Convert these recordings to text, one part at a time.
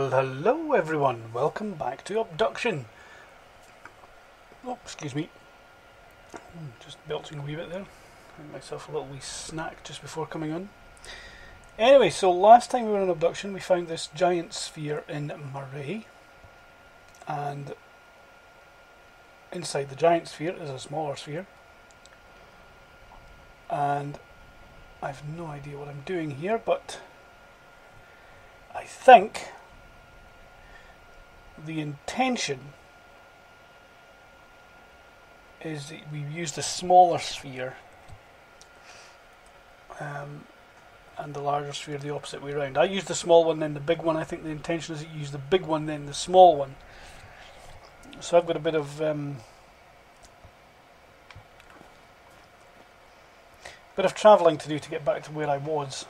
Well, hello everyone, welcome back to Obduction. Oh, excuse me. Just belching a wee bit there. Had myself a little wee snack just before coming on. Anyway, so last time we were on Obduction we found this giant sphere in Murray. And inside the giant sphere is a smaller sphere. And I've no idea what I'm doing here, but I think the intention is that we use the smaller sphere and the larger sphere the opposite way around. I use the small one then the big one. I think the intention is that you use the big one then the small one. So I've got a bit of travelling to do to get back to where I was.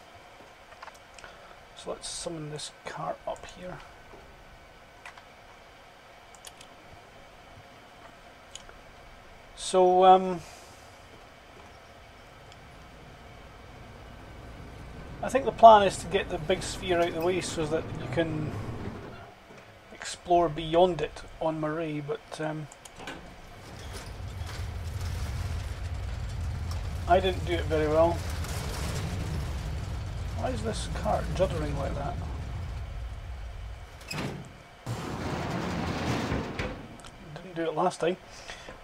So let's summon this cart up here. So I think the plan is to get the big sphere out of the way so that you can explore beyond it on Murray, but I didn't do it very well. Why is this cart juddering like that? Didn't do it last time.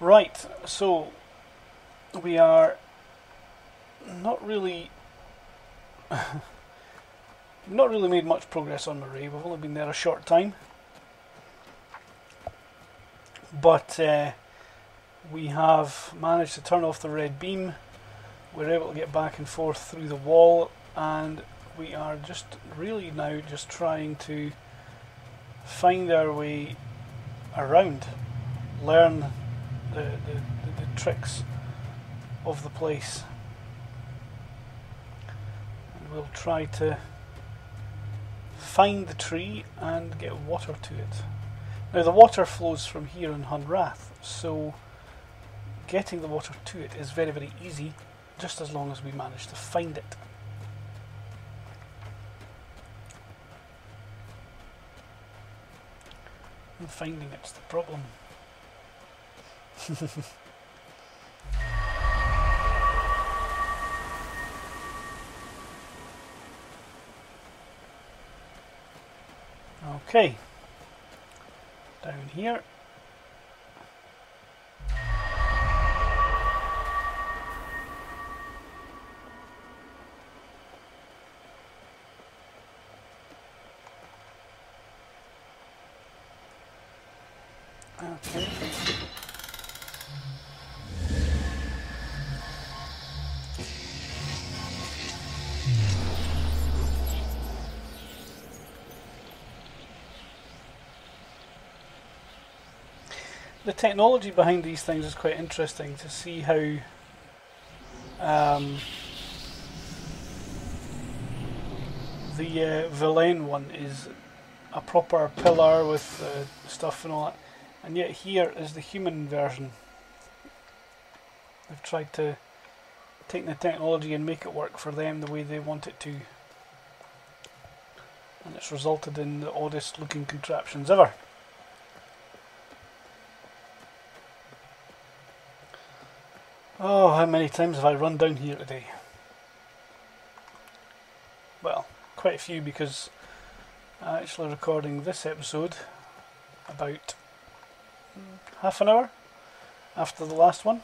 Right, so we are not really made much progress on Murray. We've only been there a short time, but we have managed to turn off the red beam. We're able to get back and forth through the wall, and we are just really now just trying to find our way around, learn the tricks of the place, and we'll try to find the tree and get water to it. Now the water flows from here in Hunrath, so getting the water to it is very, very easy, just as long as we manage to find it. And finding it's the problem. Okay, down here. Okay. The technology behind these things is quite interesting to see how the Villain one is a proper pillar with stuff and all that, and yet here is the human version. They've tried to take the technology and make it work for them the way they want it to, and it's resulted in the oddest looking contraptions ever. Oh, how many times have I run down here today? Well, quite a few, because I'm actually recording this episode about half an hour after the last one.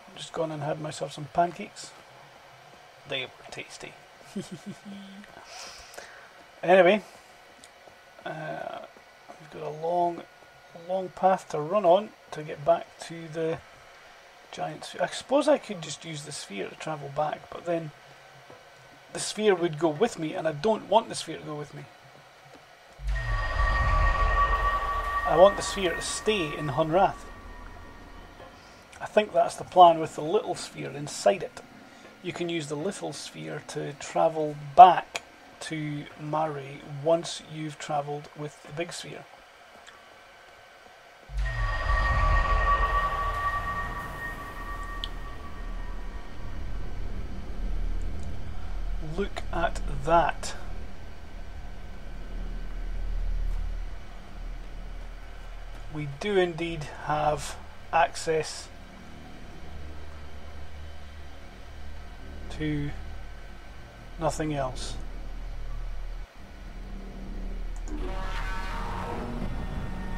I've just gone and had myself some pancakes. They were tasty. Anyway, we've got a long path to run on to get back to the giant sphere. I suppose I could just use the sphere to travel back, but then the sphere would go with me, and I don't want the sphere to go with me. I want the sphere to stay in Hunrath. I think that's the plan with the little sphere inside it. You can use the little sphere to travel back to Murray once you've travelled with the big sphere. Look at that. we do indeed have access to nothing else.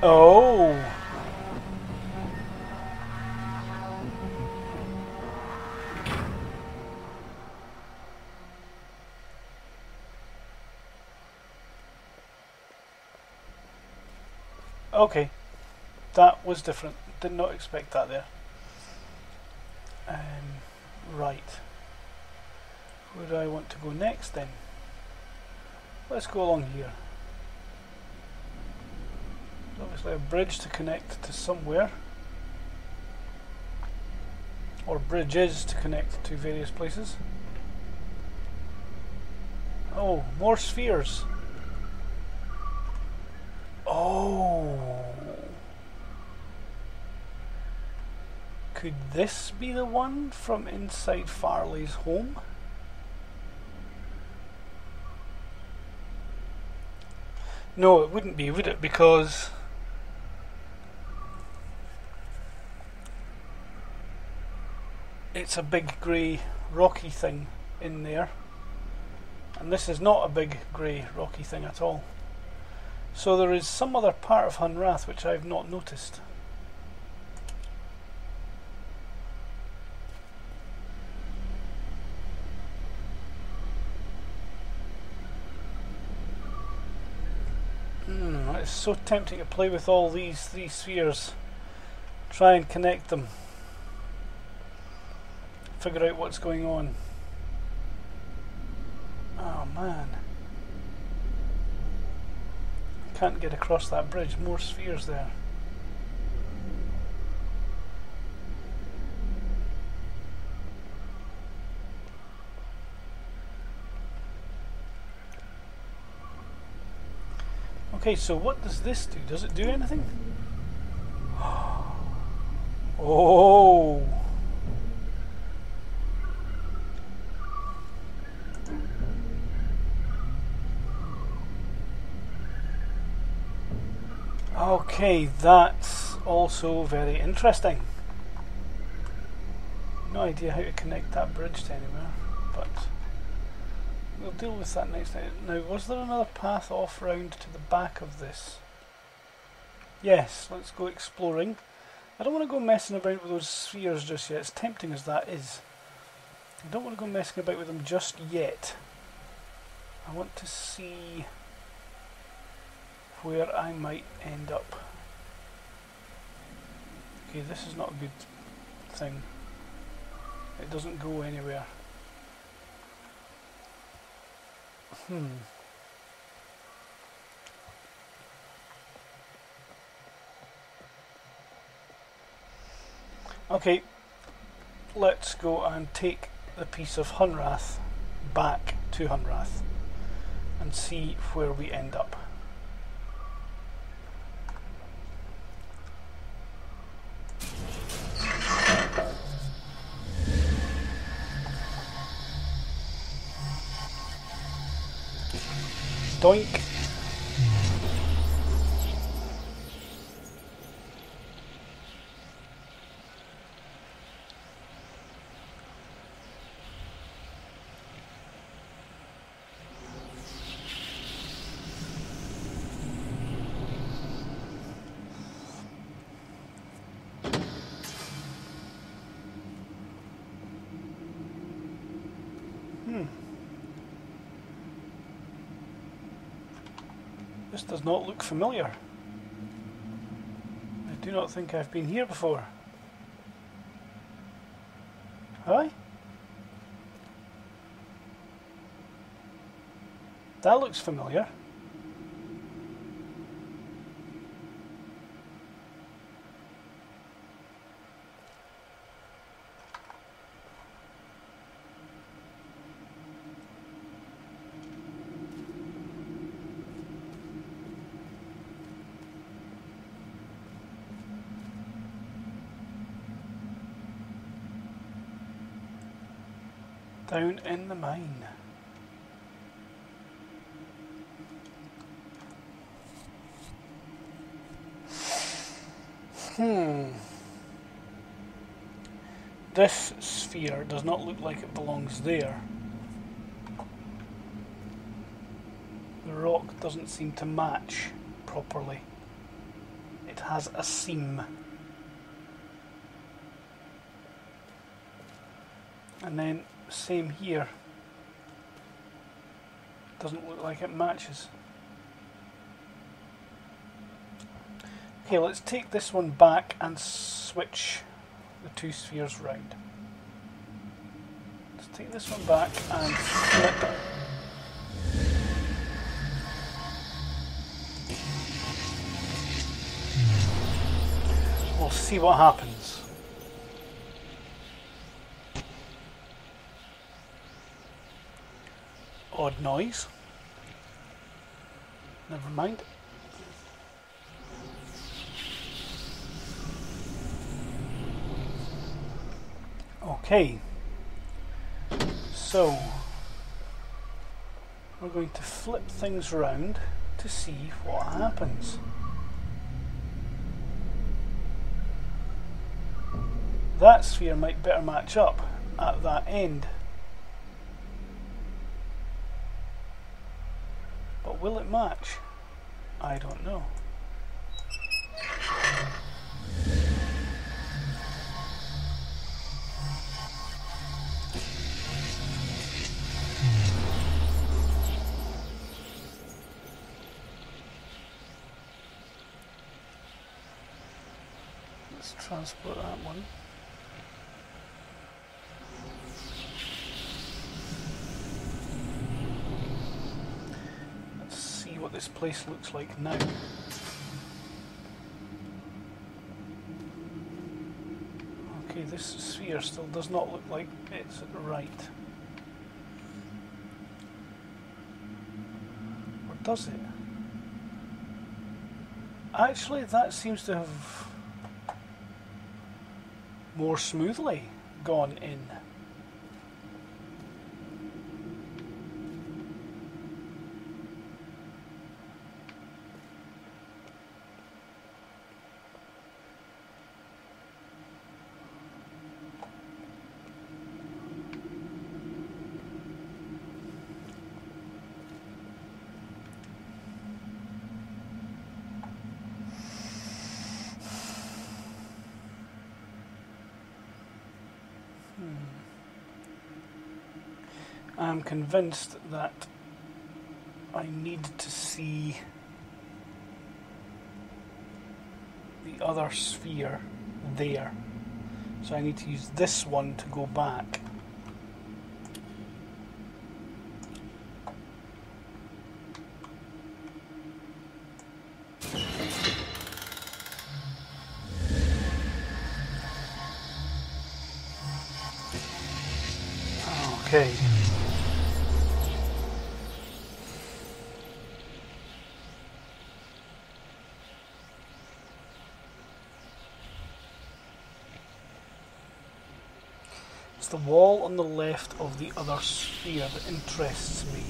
Oh! Okay, that was different. Did not expect that there. Right. Where do I want to go next then? Let's go along here. There's obviously a bridge to connect to somewhere. Or bridges to connect to various places. Oh, more spheres. Oh. Could this be the one from inside Farley's home? No, it wouldn't be, would it? Because it's a big grey rocky thing in there. And this is not a big grey rocky thing at all. So there is some other part of Hunrath which I've not noticed. It's so tempting to play with all these three spheres. Try and connect them. Figure out what's going on. Oh man. Can't get across that bridge. More spheres there. Okay, so what does this do? Does it do anything? Oh! Okay, that's also very interesting. No idea how to connect that bridge to anywhere, but we'll deal with that next time. Now, was there another path off round to the back of this? Yes, let's go exploring. I don't want to go messing about with those spheres just yet, as tempting as that is. I don't want to go messing about with them just yet. I want to see where I might end up. Okay, this is not a good thing. It doesn't go anywhere. Okay, let's go and take the piece of Hunrath back to Hunrath and see where we end up. Doink. This does not look familiar. I do not think I've been here before. Have I? That looks familiar. Down in the mine. This sphere does not look like it belongs there. The rock doesn't seem to match properly. It has a seam. And then same here. Doesn't look like it matches. Okay, let's take this one back and switch the two spheres round. Let's take this one back and flip it. We'll see what happens. Odd noise. Never mind. Okay, so we're going to flip things around to see what happens. That sphere might better match up at that end. But will it match? I don't know. Let's transport that one. Let's see what this place looks like now. Okay, this sphere still does not look like it's right. Or does it? Actually, that seems to have more smoothly gone in. I'm convinced that I need to see the other sphere there. So I need to use this one to go back. Okay. It's the wall on the left of the other sphere that interests me.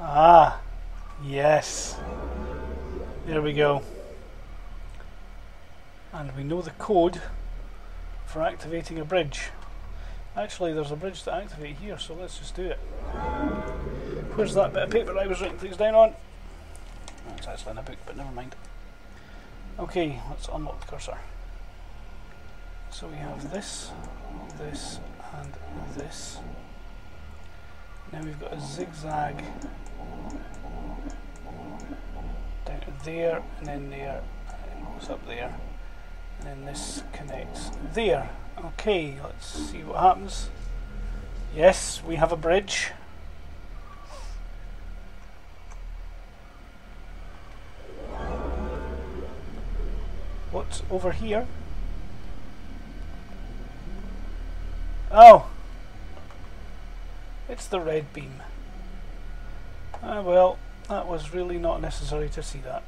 Ah, yes. There we go. And we know the code for activating a bridge. Actually, there's a bridge to activate here, so let's just do it. Where's that bit of paper I was writing things down on? Oh, it's actually in a book, but never mind. Okay, let's unlock the cursor. So we have this, this, and this. Now we've got a zigzag down to there, and then there, and it goes up there. And then this connects there. Okay, let's see what happens. Yes, we have a bridge. What's over here? Oh! It's the red beam. Ah well, that was really not necessary to see that.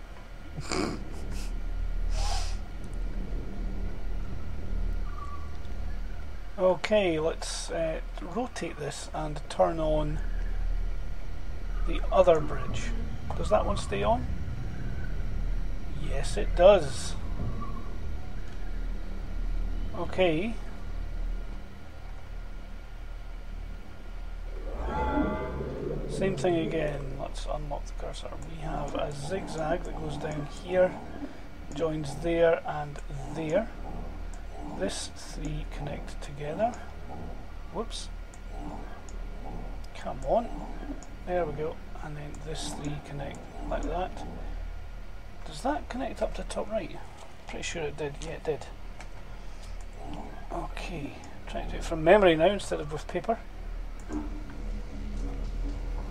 Okay, let's rotate this and turn on the other bridge. Does that one stay on? Yes, it does. Okay. Same thing again. Let's unlock the cursor. We have a zigzag that goes down here, joins there and there. This three connect together. Whoops. Come on. There we go. And then this three connect like that. Does that connect up to top right? Pretty sure it did. Yeah, it did. Okay. Trying to do it from memory now instead of with paper.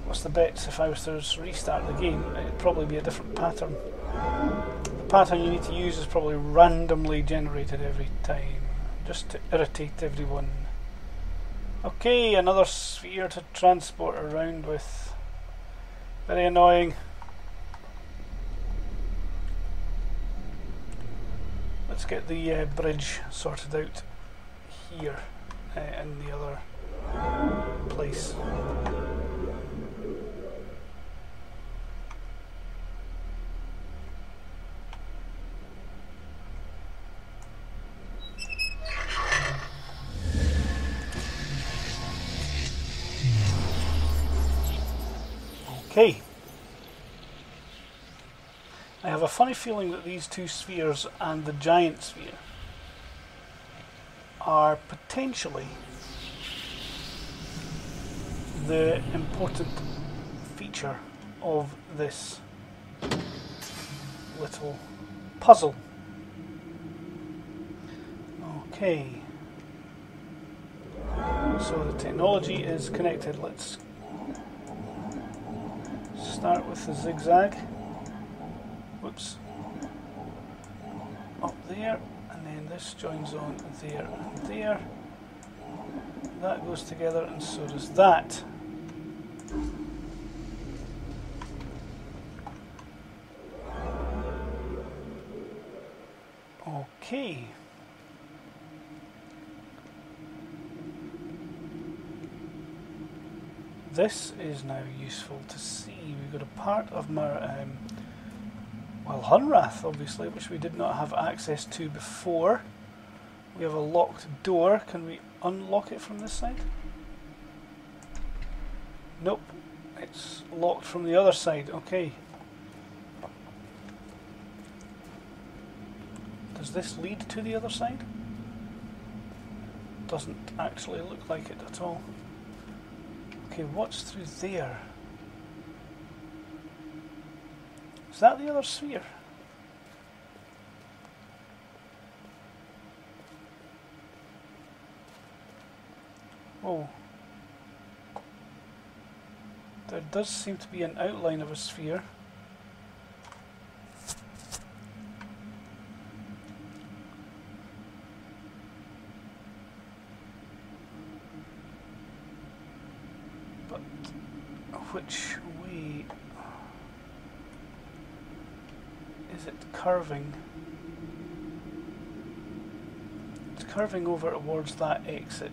What's the bets if I was to restart the game? It'd probably be a different pattern. The pattern you need to use is probably randomly generated every time, just to irritate everyone. Okay, another sphere to transport around with. Very annoying. Let's get the bridge sorted out here in the other place. Okay. I have a funny feeling that these two spheres and the giant sphere are potentially the important feature of this little puzzle. Okay. So the technology is connected. Let's start with the zigzag. Whoops. Up there, and then this joins on there and there. That goes together, and so does that. Okay. This is now useful to see. We've got a part of my, well, Hunrath, obviously, which we did not have access to before. We have a locked door. Can we unlock it from this side? Nope. It's locked from the other side. Okay. Does this lead to the other side? Doesn't actually look like it at all. Okay, what's through there? Is that the other sphere? Oh. There does seem to be an outline of a sphere. But which way is it curving? It's curving over towards that exit.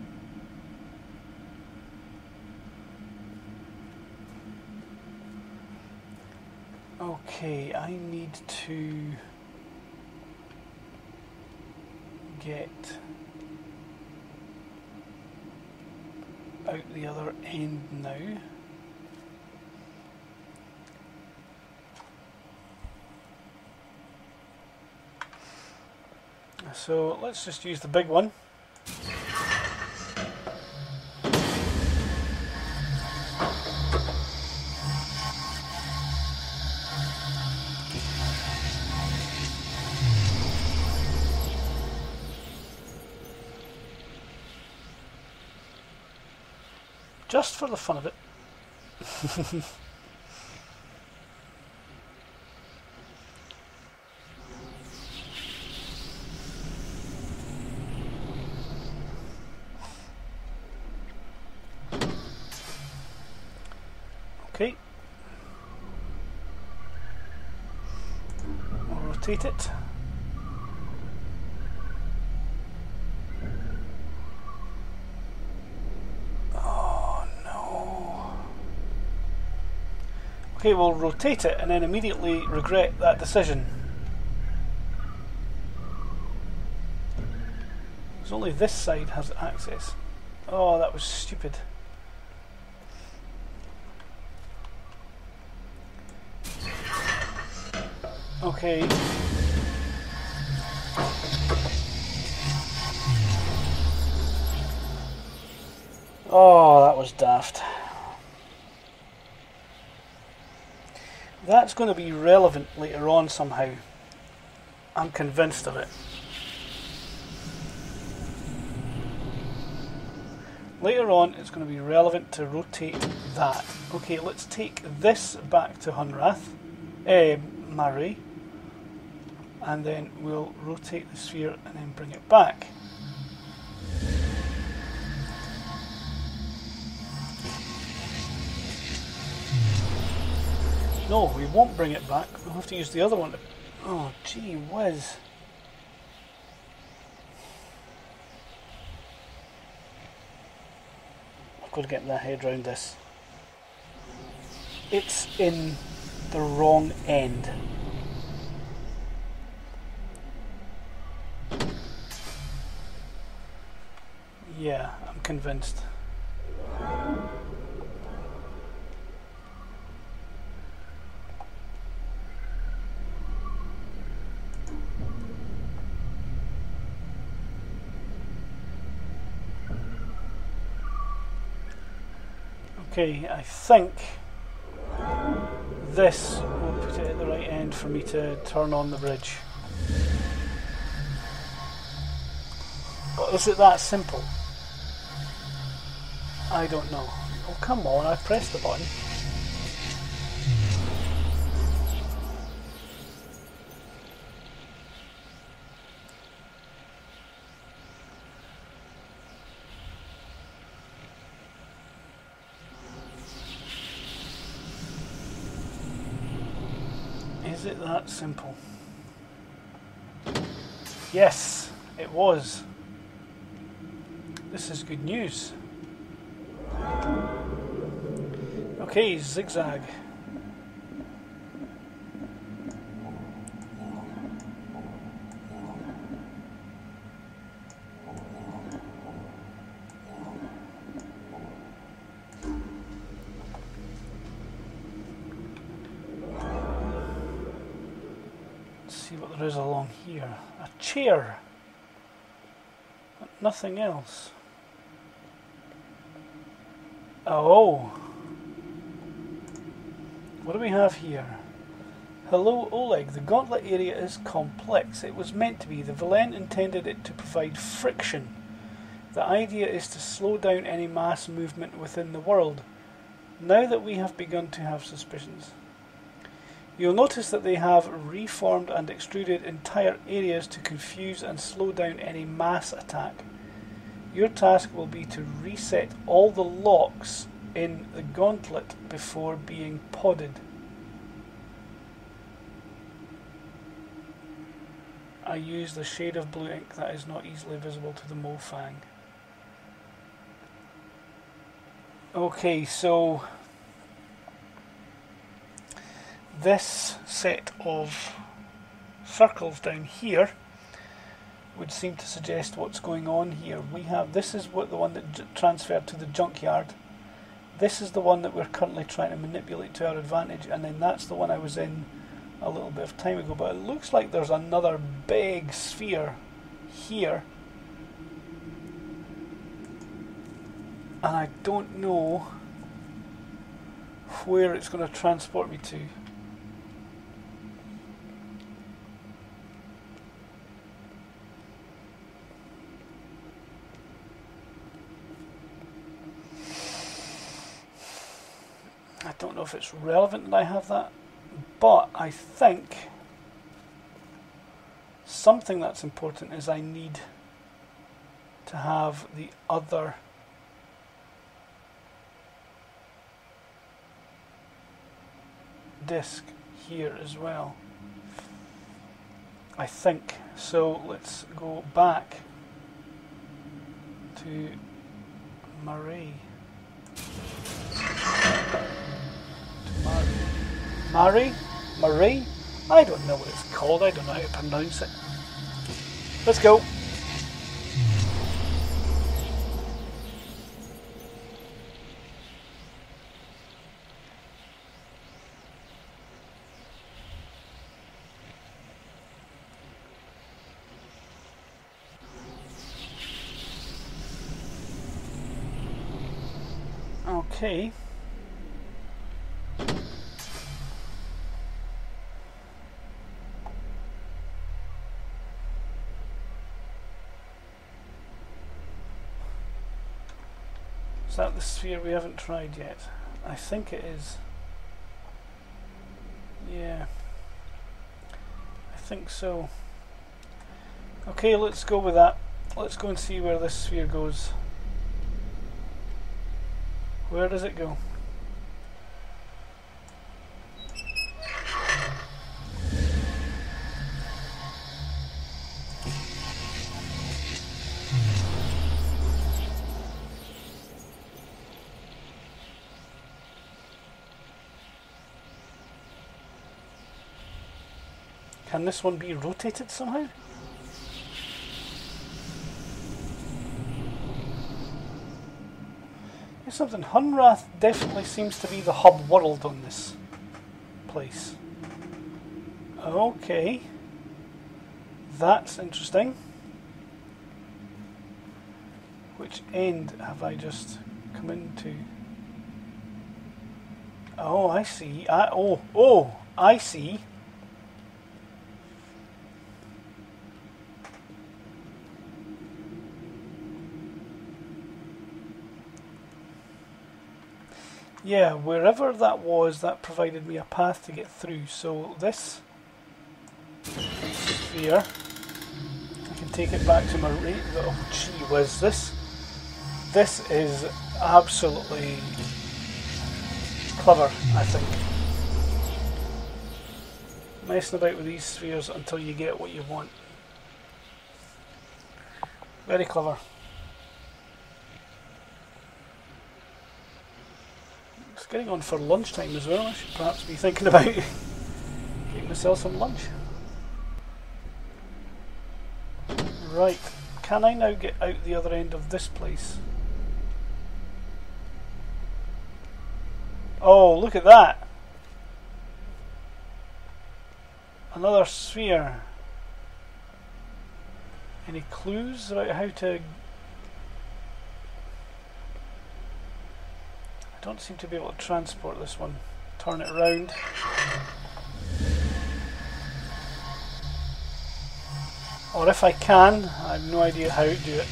Okay, I need to get out the other end now. So let's just use the big one. Just for the fun of it. Okay. rotate it. Oh no. Okay, we'll rotate it and then immediately regret that decision. Because only this side has access. Oh, that was stupid. Okay. Oh, that was daft. That's going to be relevant later on somehow. I'm convinced of it. Later on, it's going to be relevant to rotate that. Okay, let's take this back to Hunrath, Murray, and then we'll rotate the sphere and then bring it back. No, we won't bring it back. We'll have to use the other one. Oh, gee whiz. I've got to get my head around this. It's in the wrong end. Yeah, I'm convinced. Okay, I think this will put it at the right end for me to turn on the bridge. But is it that simple? I don't know. Oh, come on, I pressed the button. Is it that simple? Yes, it was. This is good news. Okay, zigzag. Let's see what there is along here. A chair. But nothing else. Oh. What do we have here? Hello Oleg, the Gauntlet area is complex. It was meant to be. The Villain intended it to provide friction. The idea is to slow down any mass movement within the world. Now that we have begun to have suspicions. You'll notice that they have reformed and extruded entire areas to confuse and slow down any mass attack. Your task will be to reset all the locks in the Gauntlet before being podded. I use the shade of blue ink that is not easily visible to the Mofang. Okay, so this set of circles down here would seem to suggest what's going on here. We have, this is what the one that transferred to the junkyard. This is the one that we're currently trying to manipulate to our advantage, and then that's the one I was in a little bit of time ago. But it looks like there's another big sphere here, and I don't know where it's going to transport me to. I don't know if it's relevant that I have that, but I think something that's important is I need to have the other disc here as well. I think. So let's go back to Marie. Marie? I don't know what it's called. I don't know how to pronounce it. Let's go. Okay. Is that the sphere we haven't tried yet? I think it is. Yeah. I think so. Okay, let's go with that. Let's go and see where this sphere goes. Where does it go? Can this one be rotated somehow? Here's something. Hunrath definitely seems to be the hub world on this place. Okay. That's interesting. Which end have I just come into? Oh, I see. I see. Yeah, wherever that was, that provided me a path to get through. So this sphere, I can take it back to my rate. Oh, gee whiz, this is absolutely clever, I think. Messing about with these spheres until you get what you want. Very clever. It's getting on for lunchtime as well. I should perhaps be thinking about getting myself some lunch. Right, can I now get out the other end of this place? Oh, look at that! Another sphere. Any clues about how to... I don't seem to be able to transport this one. Turn it around. Or if I can, I have no idea how to do it.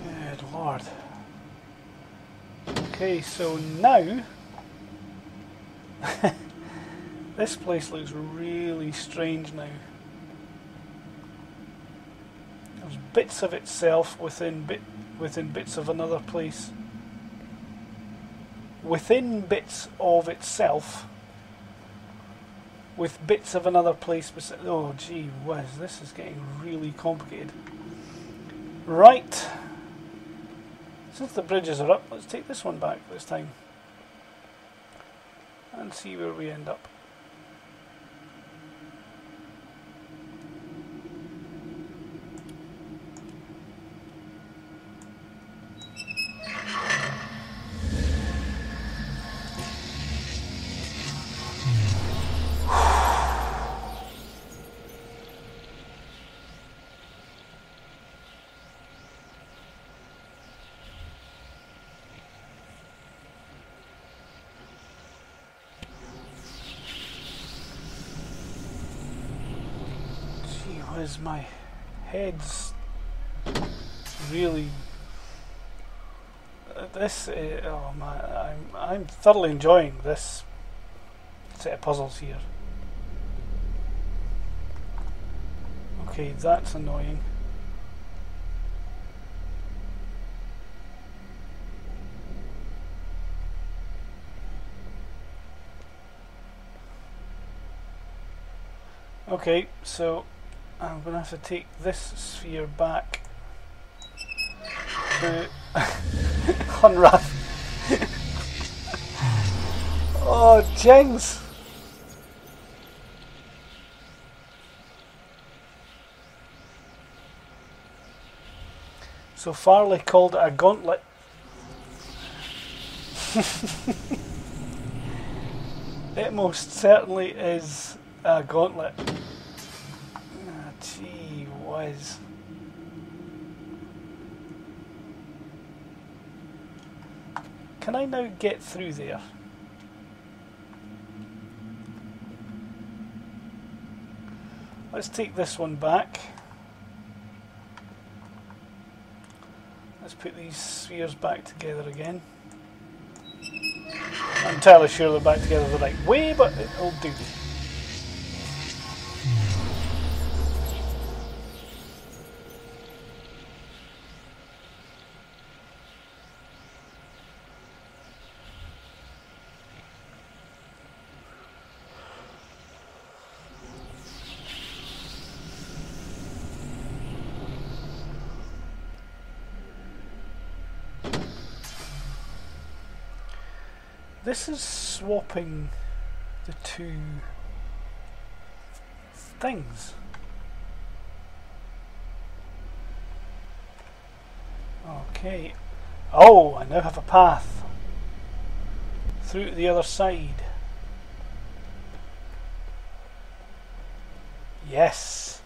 Good Lord. Okay, so now this place looks really strange now. There's bits of itself within bits of another place. Within bits of itself, with bits of another place. Oh, gee whiz, this is getting really complicated. Right. Since the bridges are up, let's take this one back this time and see where we end up. As my head's really oh man, I'm thoroughly enjoying this set of puzzles here. Okay, that's annoying. Okay, so I'm going to have to take this sphere back to unwrap. Oh, Jings! So Farley called it a gauntlet. It most certainly is a gauntlet. Ah, gee whiz. Can I now get through there? Let's take this one back. Let's put these spheres back together again. I'm entirely sure they're back together the right way, but it'll do. This is swapping the two things. Okay. Oh, I now have a path through to the other side. Yes.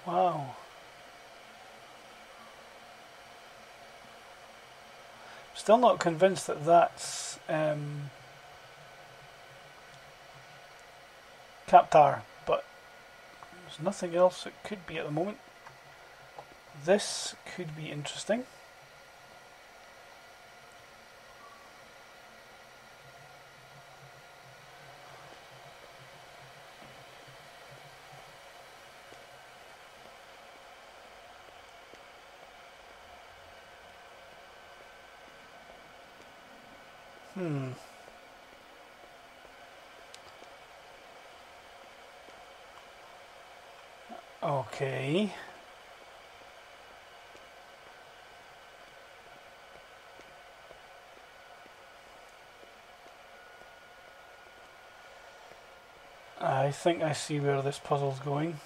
Wow. Still not convinced that that's Captar, but there's nothing else it could be at the moment. This could be interesting. Okay. I think I see where this puzzle's going.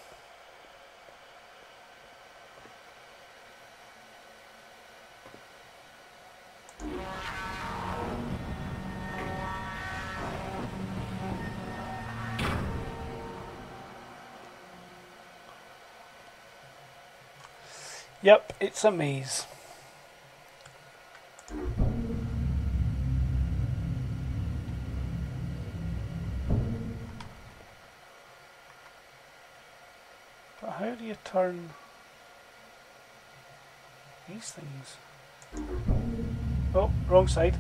Yep, it's a maze. But how do you turn these things? Oh, wrong side.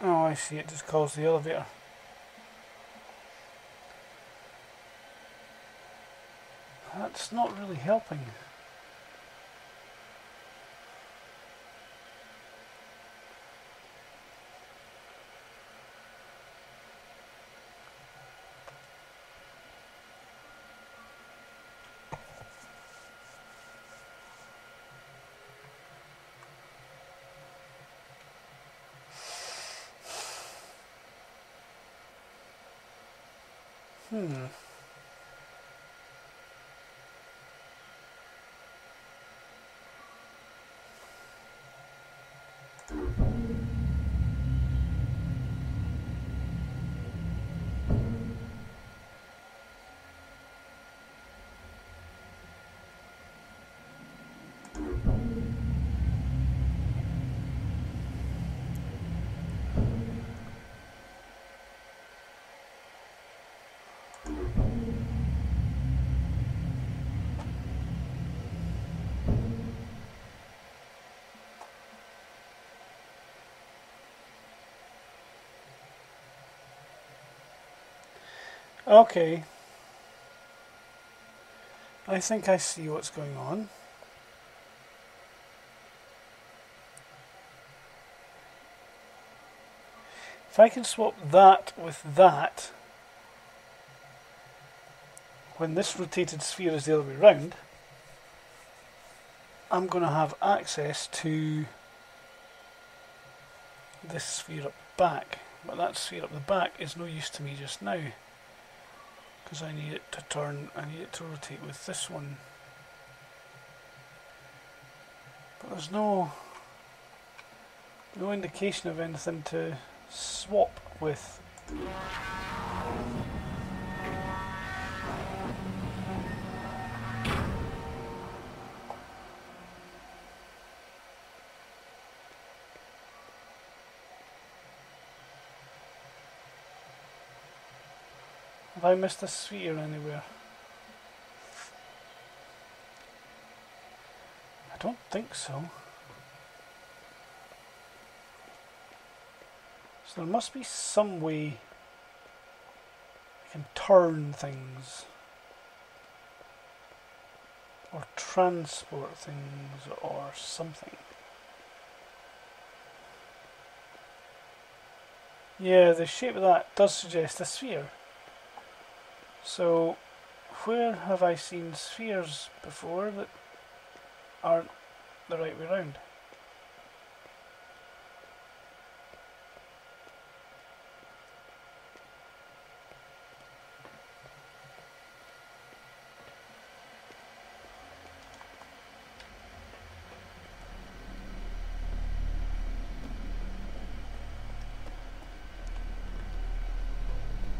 Oh, I see, it just calls the elevator. That's not really helping. Okay. I think I see what's going on. If I can swap that with that, when this rotated sphere is the other way round, I'm going to have access to this sphere up back. But that sphere up the back is no use to me just now, because I need it to turn, I need it to rotate with this one. But there's no indication of anything to swap with. Have I missed a sphere anywhere? I don't think so. So there must be some way I can turn things or transport things or something. Yeah, the shape of that does suggest a sphere. So where have I seen spheres before that aren't the right way round?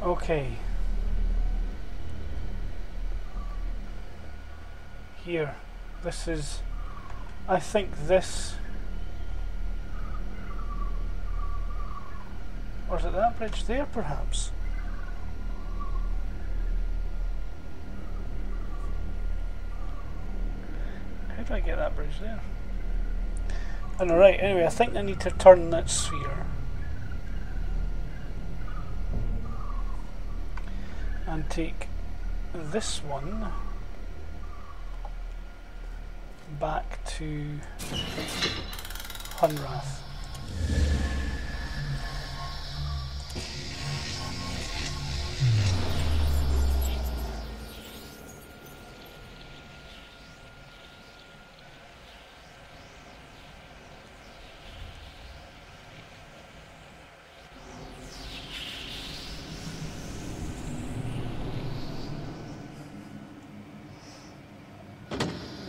Okay. Here. This is... I think this... Or is it that bridge there, perhaps? How do I get that bridge there? I know, right, anyway, I think I need to turn that sphere. And take this one back to Hunrath.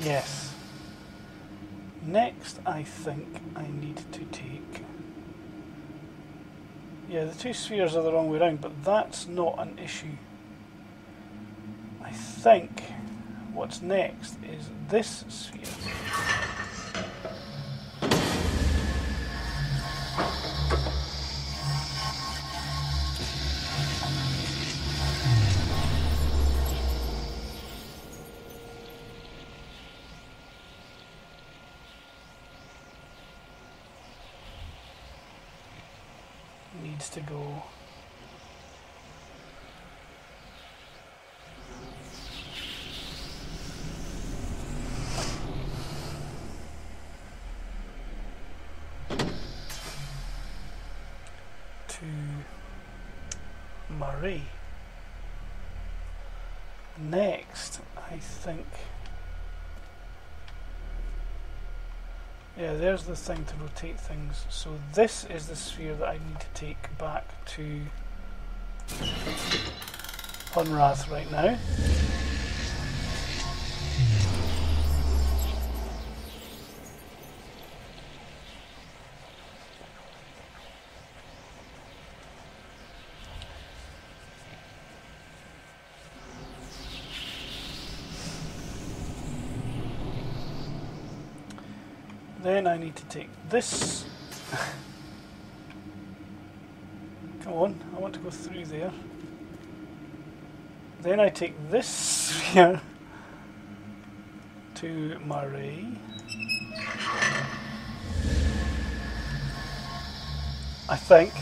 Yes. Next, I think I need to take... Yeah, the two spheres are the wrong way around, but that's not an issue. I think what's next is this sphere. Needs to go to Marie. Next, I think, yeah, there's the thing to rotate things. So this is the sphere that I need to take back to Hunrath right now. Then I need to take this. Come on, I want to go through there. Then I take this sphere to my ray. I think.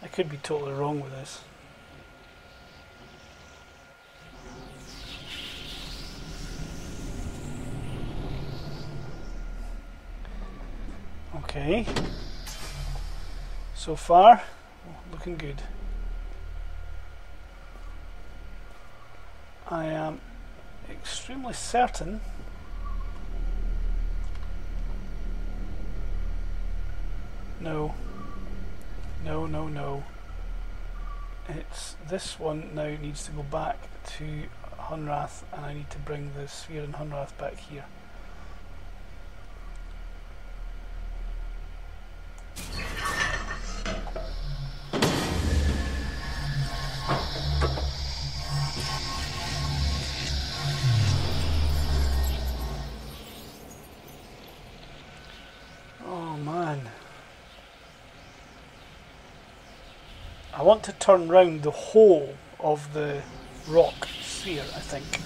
I could be totally wrong with this. Okay. So far, looking good. I am extremely certain no. It's this one now needs to go back to Hunrath, and I need to bring the sphere in Hunrath back here. Oh man. I want to turn round the whole of the rock sphere, I think.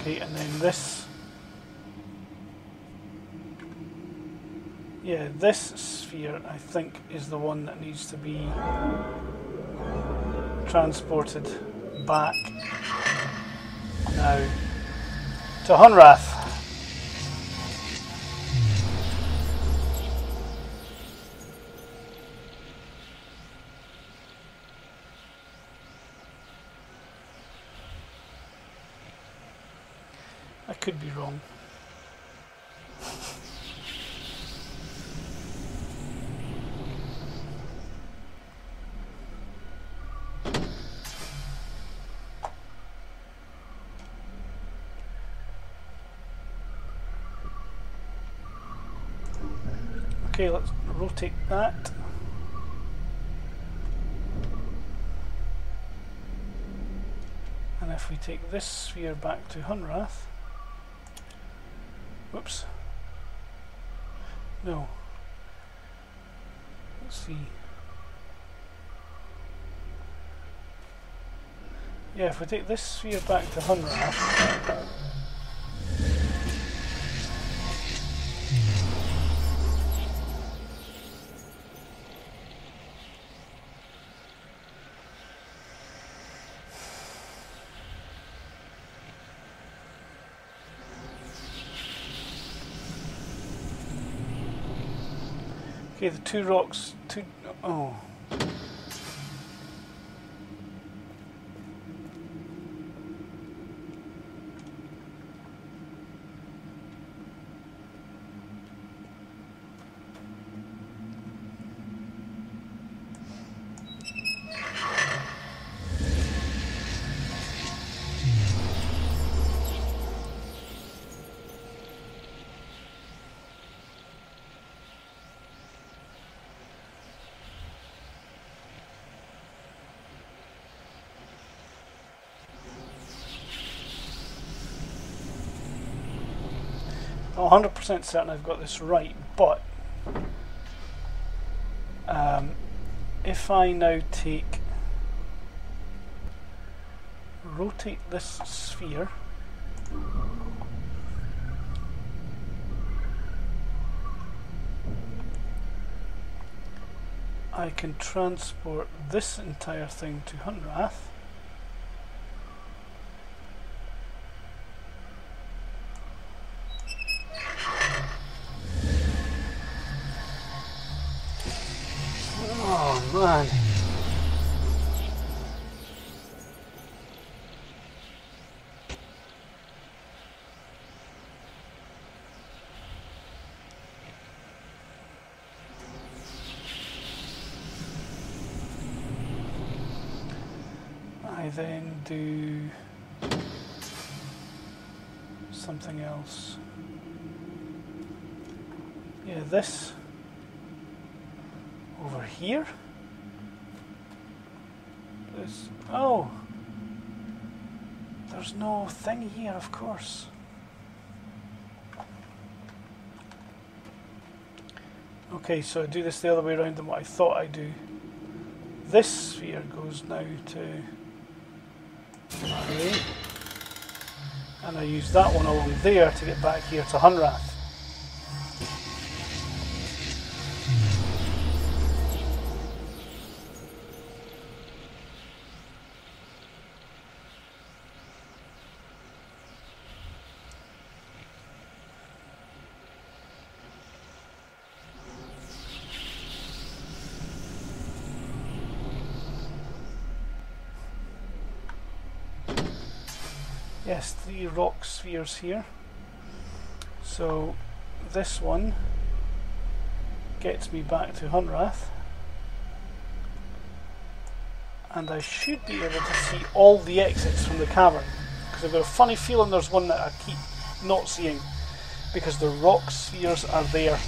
Okay, and then this. Yeah, this sphere, I think, is the one that needs to be transported back now to Hunrath. I could be wrong. Okay, let's rotate that. And if we take this sphere back to Hunrath, whoops, no, let's see, yeah, if we take this sphere back to Hunrath, okay, the two rocks, oh. I'm 100% certain I've got this right, but if I now rotate this sphere, I can transport this entire thing to Hunrath. Oh man. I then do something else. Yeah, this over here. is... Oh! There's no thing here, of course. Okay, so I do this the other way around than what I thought I'd do. This sphere goes now to... Okay. And I use that one along there to get back here to Hunrath. Yes, 3 rock spheres here. So this one gets me back to Hunrath. And I should be able to see all the exits from the cavern. Because I've got a funny feeling there's one that I keep not seeing. Because the rock spheres are there.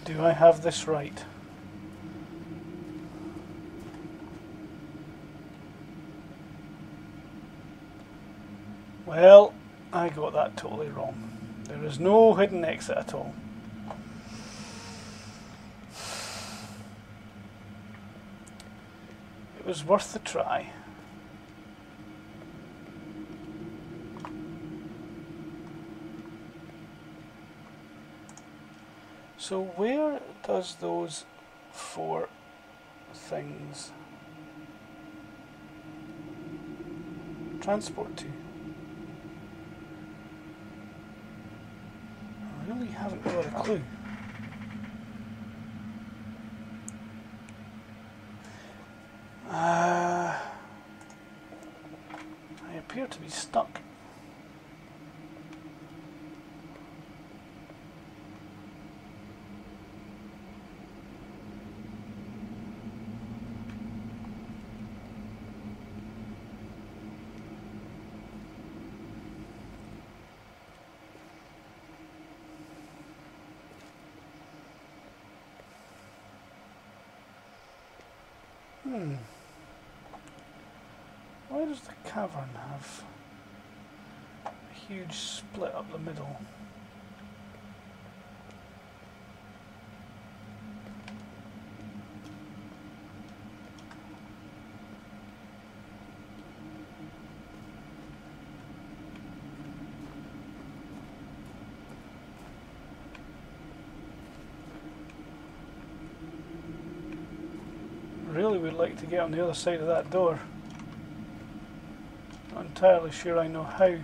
Do I have this right? Well, I got that totally wrong. There is no hidden exit at all. It was worth the try. So where does those 4 things transport to? I really haven't got a clue. I appear to be stuck. Why does the cavern have a huge split up the middle? Really would like to get on the other side of that door. Not entirely sure I know how.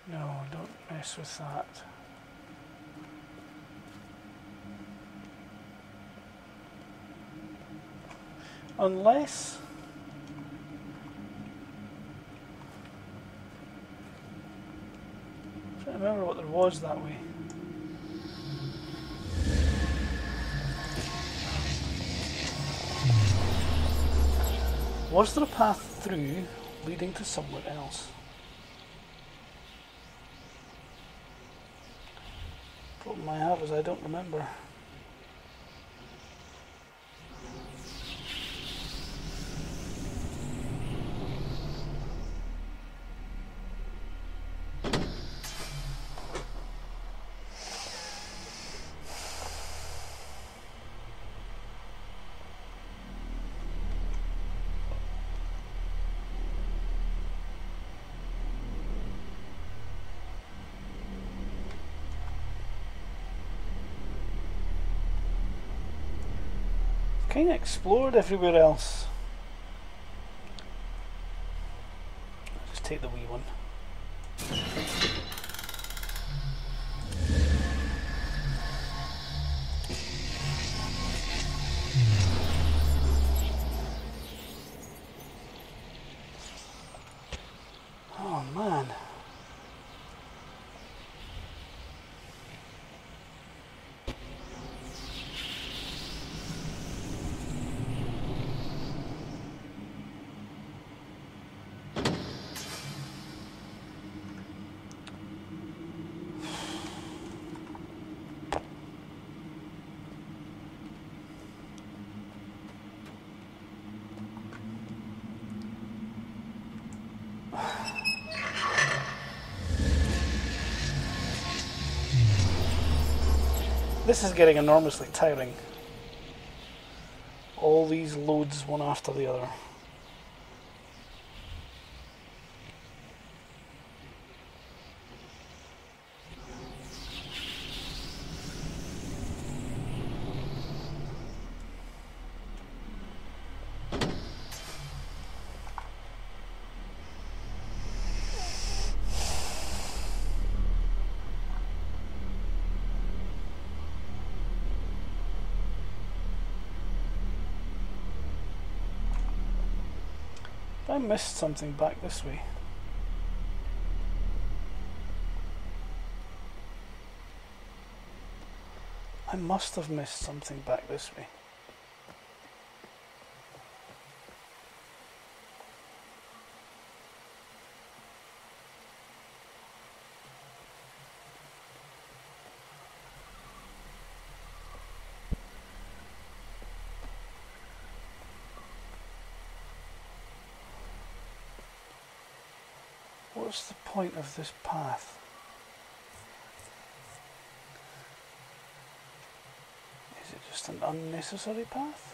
No, don't mess with that. Unless... I'm trying to remember what there was that way. Was there a path through leading to somewhere else? Problem I have is I don't remember. kind of explored everywhere else. I'll just take the wee one. Oh man. This is getting enormously tiring. All these loads one after the other. I missed something back this way. I must have missed something back this way. What's the point of this path? Is it just an unnecessary path?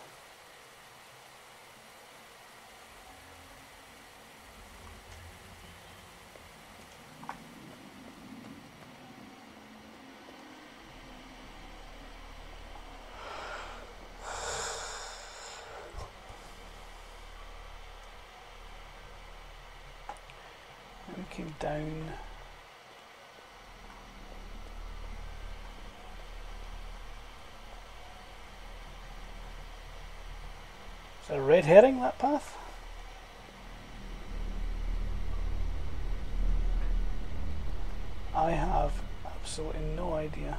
Looking down. Is that a red herring, that path? I have absolutely no idea.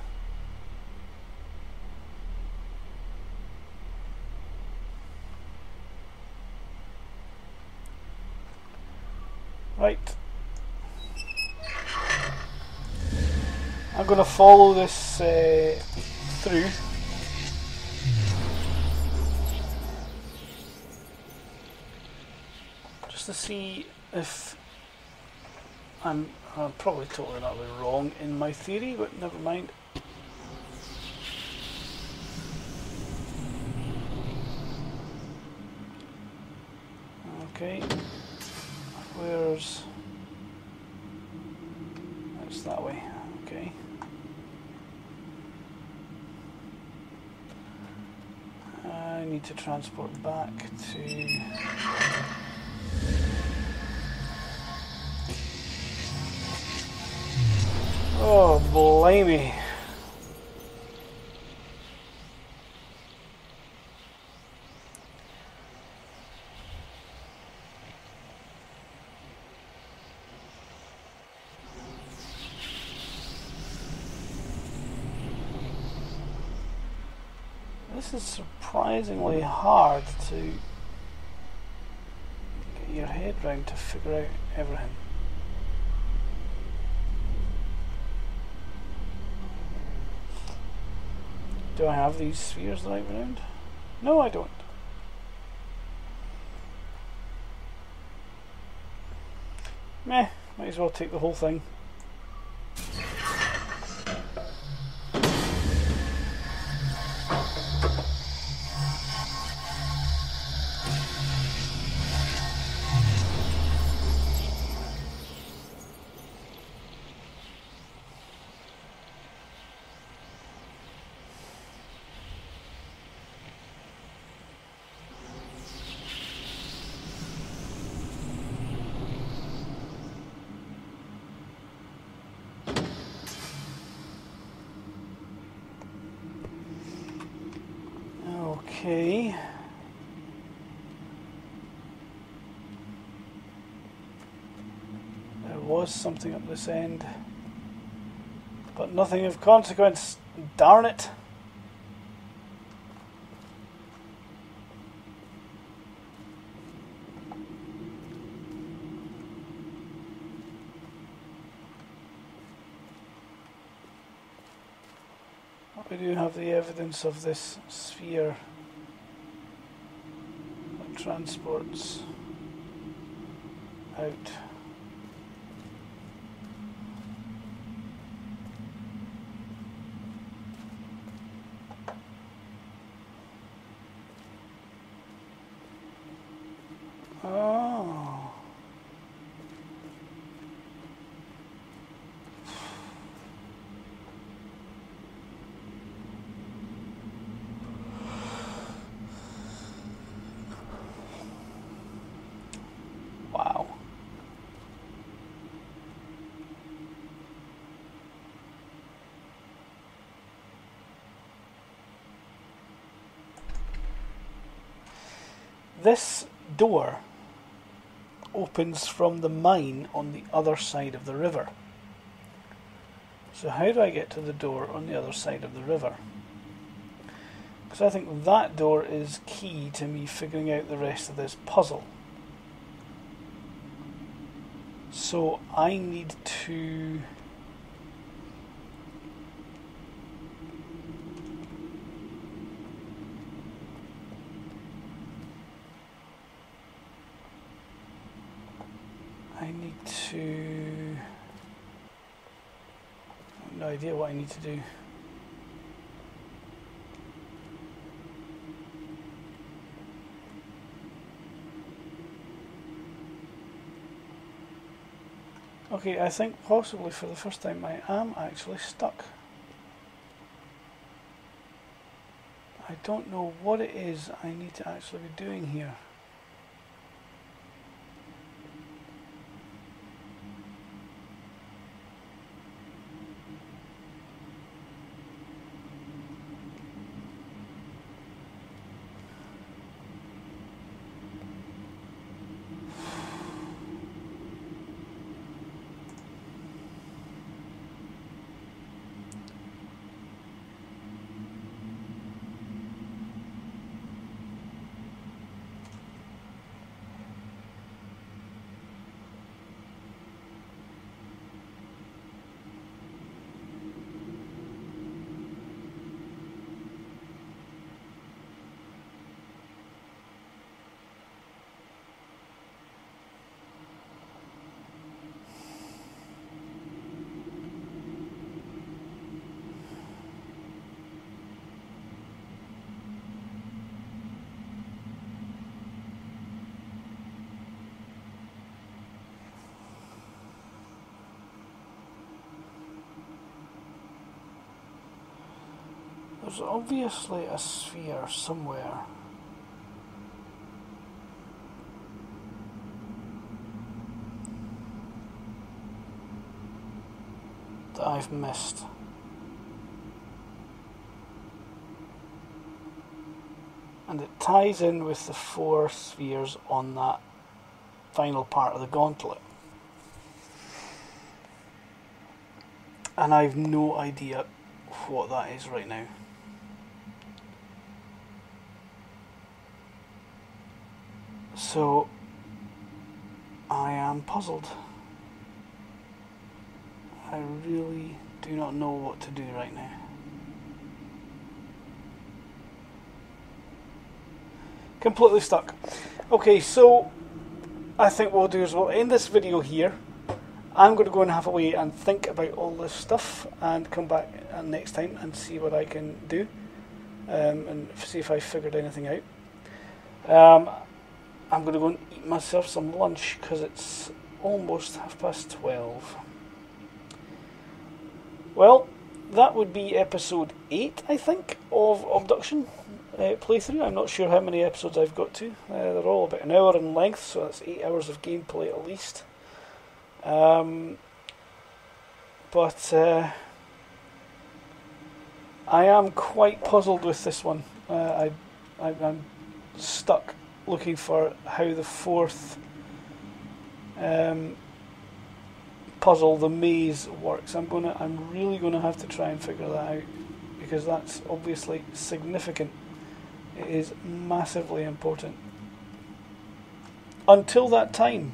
Right. I'm going to follow this through. Just to see if I'm probably totally not wrong in my theory, but never mind. Okay. Where's... That's that way. Okay. I need to transport back to... Oh, blimey. This is surprisingly hard to get your head round to figure out everything. Do I have these spheres the right way around? No, I don't. Meh, might as well take the whole thing. Okay. There was something up this end, but nothing of consequence. Darn it. We do have the evidence of this sphere that transports out. Oh. Wow. This door opens from the mine on the other side of the river. So how do I get to the door on the other side of the river? Because I think that door is key to me figuring out the rest of this puzzle. So I need to... I have no idea what I need to do. Okay, I think possibly for the first time I am actually stuck. I don't know what it is I need to actually be doing here. There's obviously a sphere somewhere. That I've missed. And it ties in with the 4 spheres on that final part of the gauntlet. And I've no idea what that is right now. So I am puzzled. I really do not know what to do right now. Completely stuck. Okay, so I think what we'll do is we'll end this video here. I'm going to go and have a way and think about all this stuff and come back next time and see what I can do and see if I figured anything out. I'm going to go and eat myself some lunch because it's almost 12:30. Well, that would be episode 8, I think, of Obduction playthrough. I'm not sure how many episodes I've got to. They're all about an hour in length, so that's 8 hours of gameplay at least. But I am quite puzzled with this one. I I'm stuck looking for how the fourth puzzle, the maze, works. I'm really gonna have to try and figure that out, because that's obviously significant. It is massively important. Until that time,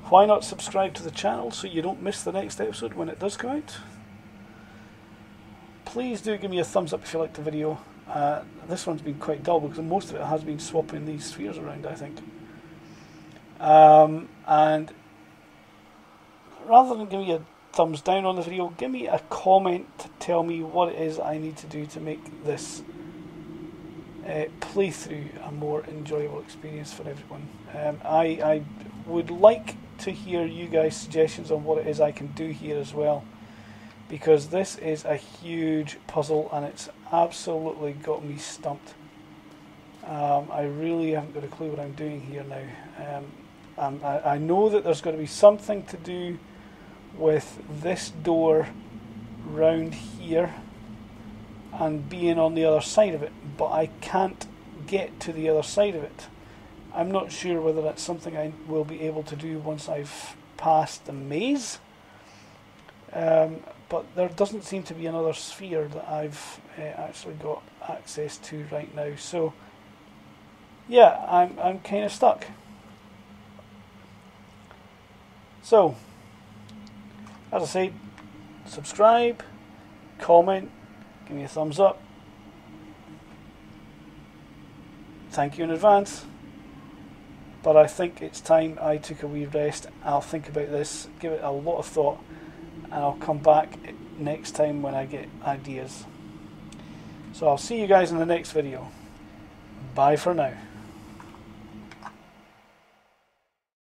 why not subscribe to the channel so you don't miss the next episode when it does come out? Please do give me a thumbs up if you liked the video. This one's been quite dull because most of it has been swapping these spheres around, I think. And rather than give me a thumbs down on the video, give me a comment to tell me what it is I need to do to make this playthrough a more enjoyable experience for everyone. I would like to hear you guys' suggestions on what it is I can do here as well, because this is a huge puzzle and it's absolutely got me stumped. I really haven't got a clue what I'm doing here now. I know that there's got to be something to do with this door round here and being on the other side of it, but I can't get to the other side of it. I'm not sure whether that's something I will be able to do once I've passed the maze, but there doesn't seem to be another sphere that I've actually got access to right now. So yeah, I'm kind of stuck. So, as I say, subscribe, comment, give me a thumbs up. Thank you in advance. But I think it's time I took a wee rest. I'll think about this, give it a lot of thought, and I'll come back next time when I get ideas. So I'll see you guys in the next video. Bye for now.